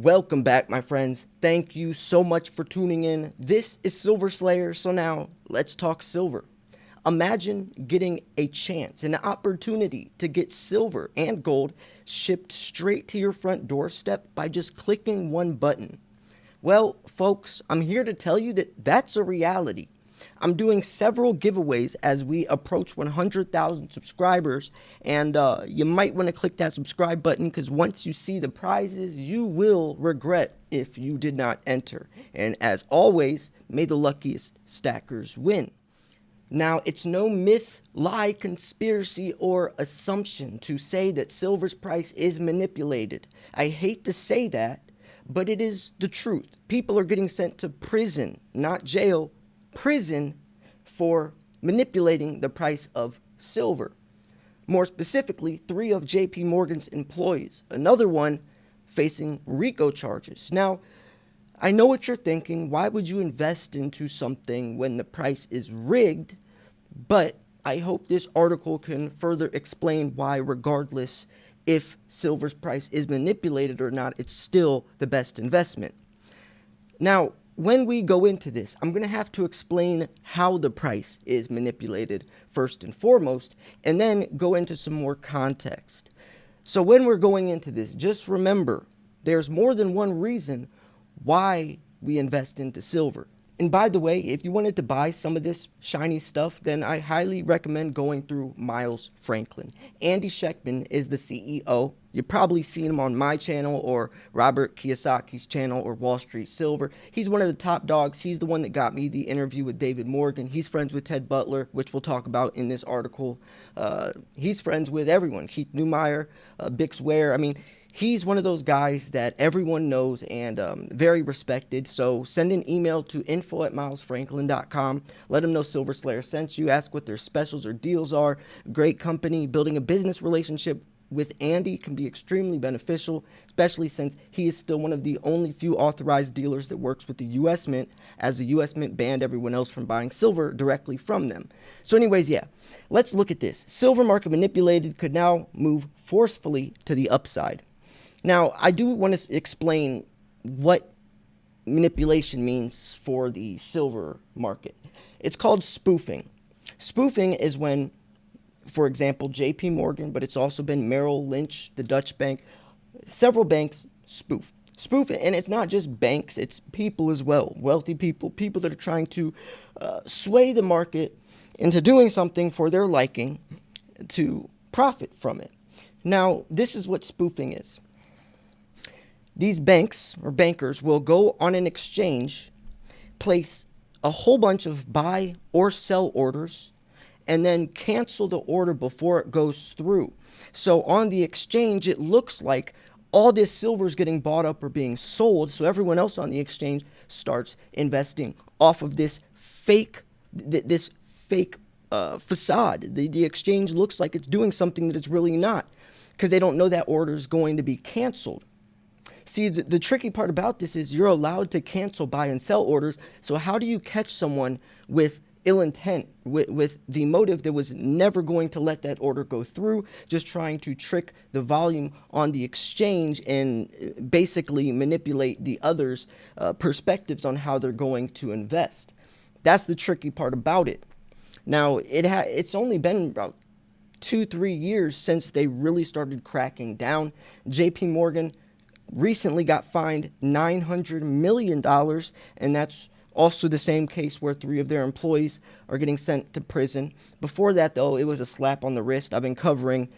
Welcome back, my friends. Thank you so much for tuning in. This is Silver Slayer, so now let's talk silver. Imagine getting a chance, an opportunity to get silver and gold shipped straight to your front doorstep by just clicking one button. Well, folks, I'm here to tell you that that's a reality. I'm doing several giveaways as we approach 100,000 subscribers, and you might want to click that subscribe button because once you see the prizes, you will regret if you did not enter. And as always, may the luckiest stackers win. Now, it's no myth, lie, conspiracy, or assumption to say that silver's price is manipulated. I hate to say that, but it is the truth. People are getting sent to prison, not jail, prison, for manipulating the price of silver. More specifically, 3 of JP Morgan's employees, another one facing RICO charges. Now, I know what you're thinking. Why would you invest into something when the price is rigged? But I hope this article can further explain why, regardless if silver's price is manipulated or not, it's still the best investment. Now, when we go into this, I'm going to have to explain how the price is manipulated first and foremost, and then go into some more context. So when we're going into this, just remember, there's more than one reason why we invest into silver. And by the way, if you wanted to buy some of this shiny stuff, then I highly recommend going through Miles Franklin. Andy Sheckman is the CEO. You've probably seen him on my channel or Robert Kiyosaki's channel or Wall Street Silver. He's one of the top dogs. He's the one that got me the interview with David Morgan. He's friends with Ted Butler, which we'll talk about in this article. He's friends with everyone. Keith Neumeyer, Bix Ware. I mean, he's one of those guys that everyone knows and very respected. So send an email to info@milesfranklin.com. Let them know Silver Slayer sent you. Ask what their specials or deals are. Great company. Building a business relationship with Andy can be extremely beneficial, especially since he is still one of the only few authorized dealers that works with the U.S. Mint, as the U.S. Mint banned everyone else from buying silver directly from them. So anyways, yeah, let's look at this. Silver market manipulated could now move forcefully to the upside. Now, I do want to explain what manipulation means for the silver market. It's called spoofing. Spoofing is when, for example, JP Morgan, but it's also been Merrill Lynch, the Dutch bank, several banks spoof. And it's not just banks, it's people as well, wealthy people, people that are trying to sway the market into doing something for their liking to profit from it. Now, this is what spoofing is. These banks or bankers will go on an exchange, place a whole bunch of buy or sell orders, and then cancel the order before it goes through. So on the exchange, it looks like all this silver is getting bought up or being sold, so everyone else on the exchange starts investing off of this fake facade. The exchange looks like it's doing something that it's really not, because they don't know that order is going to be canceled. See, the tricky part about this is you're allowed to cancel buy and sell orders, so how do you catch someone with ill intent, with the motive that was never going to let that order go through, just trying to trick the volume on the exchange and basically manipulate the others' perspectives on how they're going to invest? That's the tricky part about it. Now, it's only been about 2-3 years since they really started cracking down. JP Morgan recently got fined $900 million, and that's also the same case where 3 of their employees are getting sent to prison. Before that, though, it was a slap on the wrist. I've been covering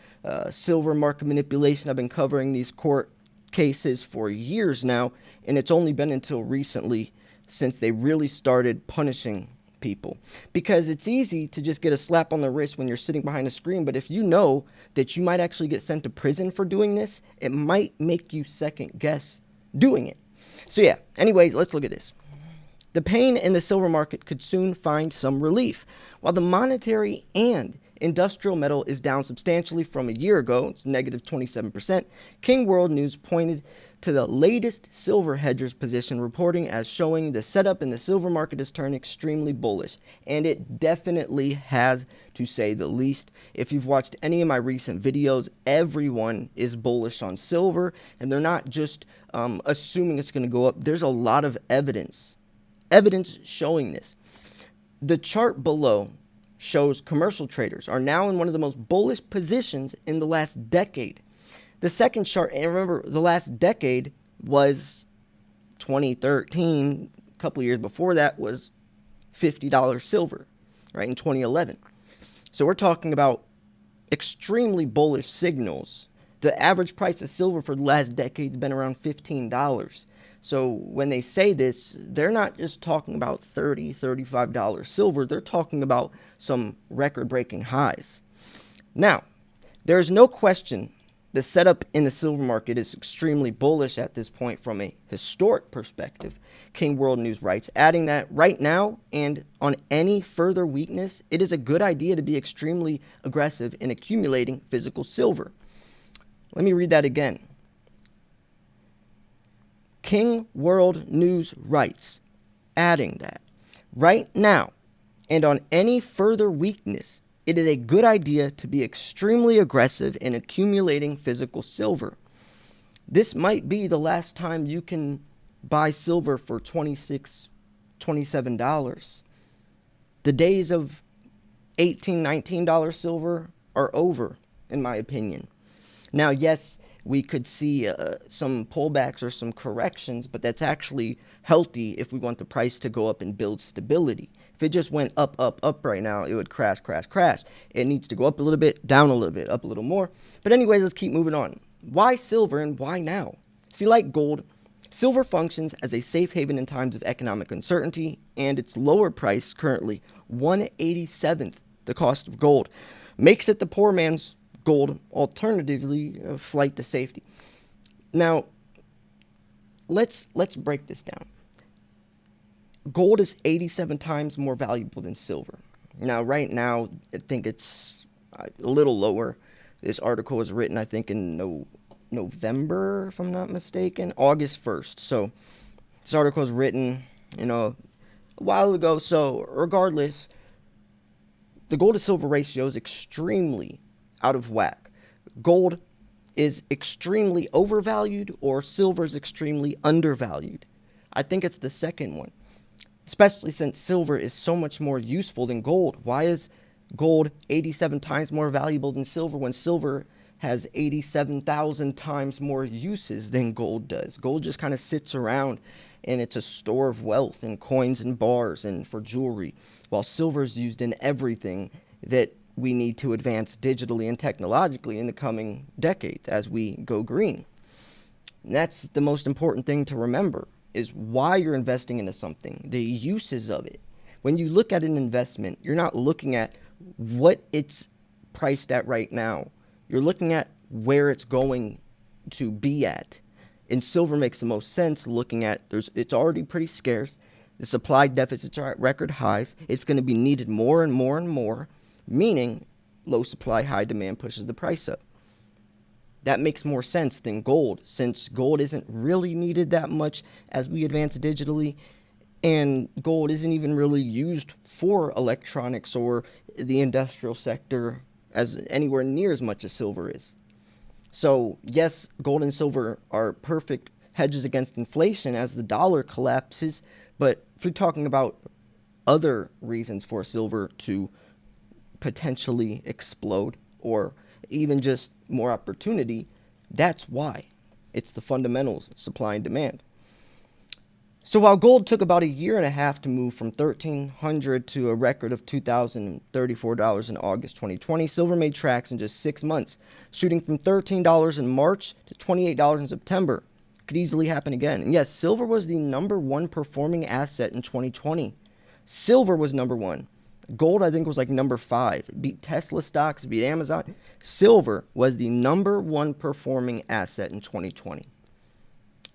silver market manipulation. I've been covering these court cases for years now, and it's only been until recently since they really started punishing people. Because it's easy to just get a slap on the wrist when you're sitting behind a screen, but if you know that you might actually get sent to prison for doing this, it might make you second guess doing it. So yeah, anyways, let's look at this. The pain in the silver market could soon find some relief. While the monetary and industrial metal is down substantially from a year ago, it's negative 27%, King World News pointed to the latest silver hedgers position reporting as showing the setup in the silver market has turned extremely bullish, and it definitely has, to say the least. If you've watched any of my recent videos, everyone is bullish on silver, and they're not just assuming it's going to go up. There's a lot of evidence showing this. The chart below shows commercial traders are now in one of the most bullish positions in the last decade. The second chart, and remember, the last decade was 2013. A couple of years before that was $50 silver, right, in 2011. So we're talking about extremely bullish signals. The average price of silver for the last decade has been around $15. So when they say this, they're not just talking about $30, $35 silver. They're talking about some record-breaking highs. Now, there's no question the setup in the silver market is extremely bullish at this point from a historic perspective. King World News writes, adding that right now and on any further weakness, it is a good idea to be extremely aggressive in accumulating physical silver. Let me read that again. King World News writes, adding that right now and on any further weakness, it is a good idea to be extremely aggressive in accumulating physical silver. This might be the last time you can buy silver for $26, $27. The days of $18, $19 silver are over, in my opinion. Now, yes, we could see some pullbacks or some corrections, but that's actually healthy if we want the price to go up and build stability. If it just went up, up, up right now, it would crash, crash, crash. It needs to go up a little bit, down a little bit, up a little more. But anyways, let's keep moving on. Why silver and why now? See, like gold, silver functions as a safe haven in times of economic uncertainty, and its lower price, currently 1/87th the cost of gold, makes it the poor man's gold, alternatively a flight to safety. Now, let's break this down. Gold is 87 times more valuable than silver. Now, right now, I think it's a little lower. This article was written, I think, in November, if I'm not mistaken, August 1st. So this article was written, a while ago. So regardless, the gold to silver ratio is extremely out of whack. Gold is extremely overvalued, or silver is extremely undervalued. I think it's the second one, especially since silver is so much more useful than gold. Why is gold 87 times more valuable than silver when silver has 87,000 times more uses than gold does? Gold just kind of sits around and it's a store of wealth and coins and bars and for jewelry, while silver is used in everything that we need to advance digitally and technologically in the coming decades as we go green. And that's the most important thing to remember, is why you're investing into something, the uses of it. When you look at an investment, you're not looking at what it's priced at right now. You're looking at where it's going to be at. And silver makes the most sense, looking at it's already pretty scarce. The supply deficits are at record highs. It's going to be needed more and more and more, meaning low supply, high demand pushes the price up. That makes more sense than gold, since gold isn't really needed that much as we advance digitally, and gold isn't even really used for electronics or the industrial sector as anywhere near as much as silver is. So yes, gold and silver are perfect hedges against inflation as the dollar collapses, but if you're talking about other reasons for silver to potentially explode, or even just more opportunity, that's why. It's the fundamentals, supply and demand. So while gold took about a year and a half to move from $1,300 to a record of $2,034 in August 2020, silver made tracks in just 6 months, shooting from $13 in March to $28 in September. Could easily happen again. And yes, silver was the number one performing asset in 2020. Silver was number one. Gold, I think, was like number 5. It beat Tesla stocks, it beat Amazon. Silver was the number one performing asset in 2020.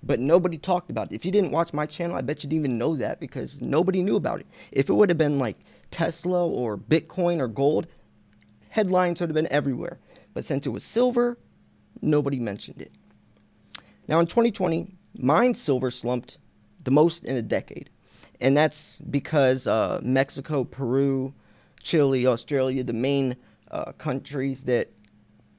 But nobody talked about it. If you didn't watch my channel, I bet you didn't even know that, because nobody knew about it. If it would have been like Tesla or Bitcoin or gold, headlines would have been everywhere. But since it was silver, nobody mentioned it. Now, in 2020, mined silver slumped the most in a decade. And that's because Mexico, Peru, Chile, Australia, the main countries that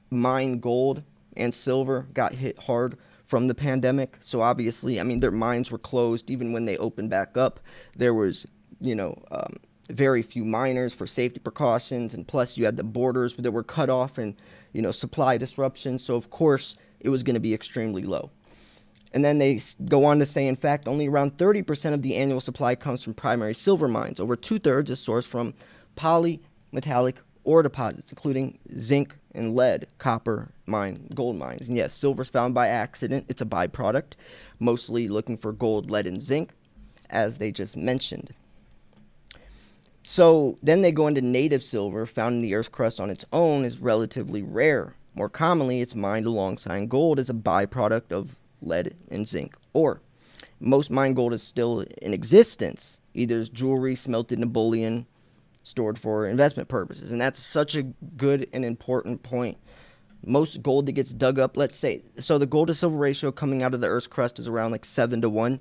mine gold and silver got hit hard from the pandemic. So obviously, I mean, their mines were closed even when they opened back up. There was, you know, very few miners for safety precautions, and plus you had the borders that were cut off and, you know, supply disruptions. So of course, it was going to be extremely low. And then they go on to say, in fact, only around 30% of the annual supply comes from primary silver mines. Over two-thirds is sourced from polymetallic ore deposits, including zinc and lead, copper gold mines. And yes, silver's found by accident. It's a byproduct, mostly looking for gold, lead, and zinc, as they just mentioned. So then they go into native silver, found in the Earth's crust on its own, is relatively rare. More commonly, it's mined alongside gold as a byproduct of lead and zinc ore. Most mined gold is still in existence, either as jewelry smelted into bullion, stored for investment purposes. And that's such a good and important point. Most gold that gets dug up, let's say, so the gold to silver ratio coming out of the Earth's crust is around like 7-1,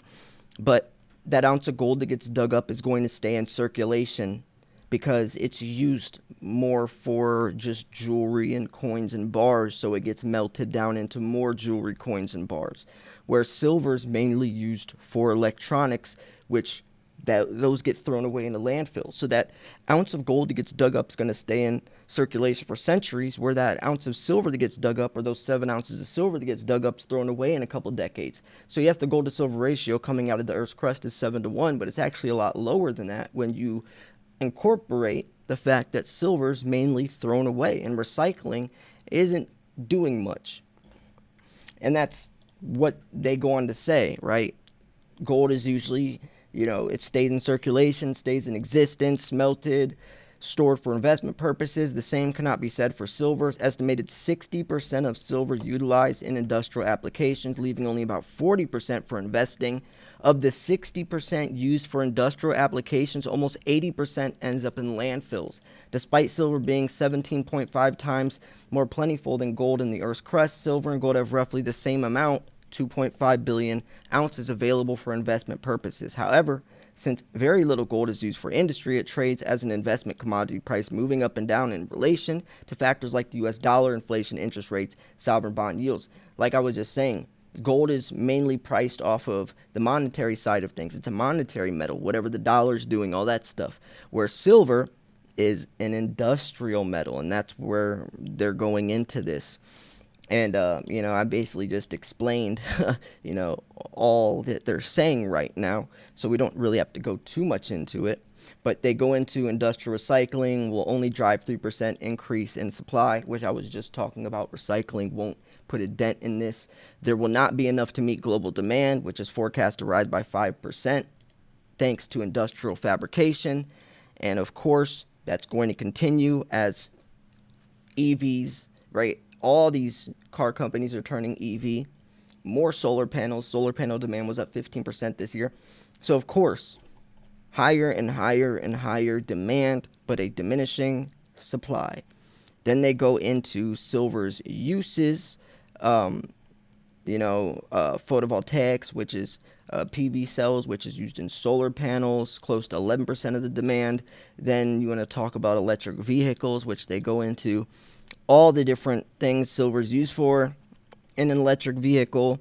but that ounce of gold that gets dug up is going to stay in circulation because it's used more for just jewelry and coins and bars, so it gets melted down into more jewelry, coins, and bars. Where silver is mainly used for electronics, which those get thrown away in the landfill. So that ounce of gold that gets dug up is going to stay in circulation for centuries, where that ounce of silver that gets dug up, or those 7 ounces of silver that gets dug up, is thrown away in a couple decades. So yes, the gold to silver ratio coming out of the Earth's crust is 7-1, but it's actually a lot lower than that when you incorporate the fact that silver is mainly thrown away and recycling isn't doing much. And that's what they go on to say, right? Gold is usually, you know, it stays in circulation, stays in existence, melted, stored for investment purposes. The same cannot be said for silver. It's estimated 60% of silver utilized in industrial applications, leaving only about 40% for investing. Of the 60% used for industrial applications, almost 80% ends up in landfills. Despite silver being 17.5 times more plentiful than gold in the Earth's crust, silver and gold have roughly the same amount, 2.5 billion ounces, available for investment purposes. However, since very little gold is used for industry, it trades as an investment commodity, price moving up and down in relation to factors like the US dollar, inflation, interest rates, sovereign bond yields. Like I was just saying, gold is mainly priced off of the monetary side of things. It's a monetary metal, whatever the dollar's doing, all that stuff. Where silver is an industrial metal, and that's where they're going into this. And, you know, I basically just explained, you know, all that they're saying right now. So we don't really have to go too much into it. But they go into industrial recycling will only drive 3% increase in supply, which I was just talking about. Recycling won't put a dent in this. There will not be enough to meet global demand, which is forecast to rise by 5%, thanks to industrial fabrication. And, of course, that's going to continue as EVs, right? All these car companies are turning EV. More solar panels. Solar panel demand was up 15% this year. So, of course, higher and higher and higher demand, but a diminishing supply. Then they go into silver's uses, photovoltaics, which is PV cells, which is used in solar panels, close to 11% of the demand. Then you want to talk about electric vehicles, which they go into all the different things silver is used for in an electric vehicle.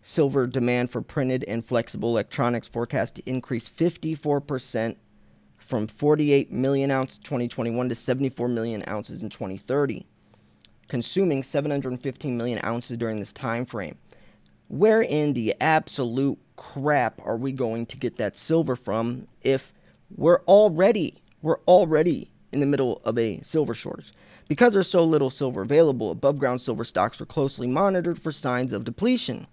Silver demand for printed and flexible electronics forecast to increase 54% from 48 million ounces in 2021 to 74 million ounces in 2030, consuming 715 million ounces during this time frame. Where in the absolute crap are we going to get that silver from if we're already in the middle of a silver shortage? Because there's so little silver available, above ground silver stocks are closely monitored for signs of depletion.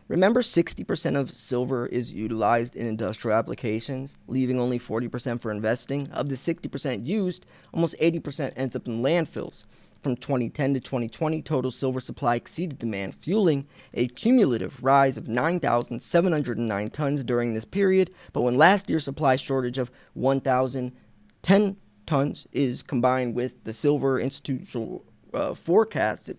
Remember, 60% of silver is utilized in industrial applications, leaving only 40% for investing. Of the 60% used, almost 80% ends up in landfills. From 2010 to 2020, total silver supply exceeded demand, fueling a cumulative rise of 9,709 tons during this period. But when last year's supply shortage of 1,010 tons is combined with the Silver Institute's forecast,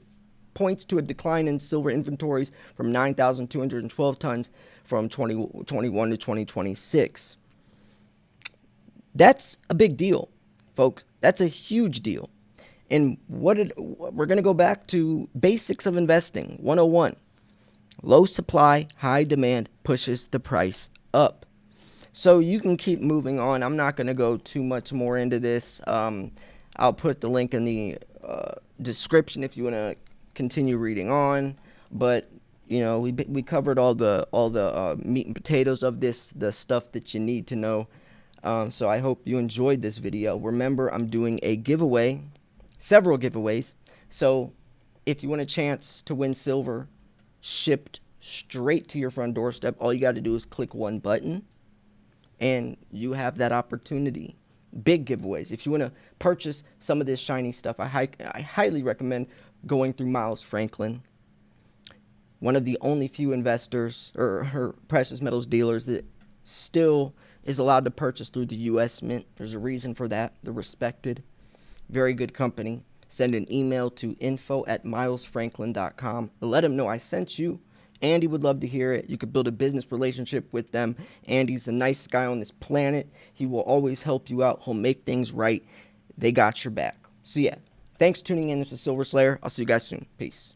points to a decline in silver inventories from 9,212 tons from 2021 to 2026. That's a big deal, folks. That's a huge deal. And we're going to go back to basics of investing 101. Low supply, high demand pushes the price up. So you can keep moving on. I'm not going to go too much more into this. I'll put the link in the description if you want to continue reading on. But you know, we covered all the meat and potatoes of this, the stuff that you need to know. So I hope you enjoyed this video. Remember, I'm doing a giveaway, several giveaways. So if you want a chance to win silver shipped straight to your front doorstep, all you got to do is click one button and you have that opportunity. Big giveaways. If you want to purchase some of this shiny stuff, I highly recommend going through Miles Franklin, one of the only few investors or precious metals dealers that still is allowed to purchase through the U.S. Mint. There's a reason for that. They're respected. Very good company. Send an email to info@milesfranklin.com. Let them know I sent you. Andy would love to hear it. You could build a business relationship with them. Andy's the nicest guy on this planet. He will always help you out. He'll make things right. They got your back. So yeah, thanks for tuning in. This is Silver Slayer. I'll see you guys soon. Peace.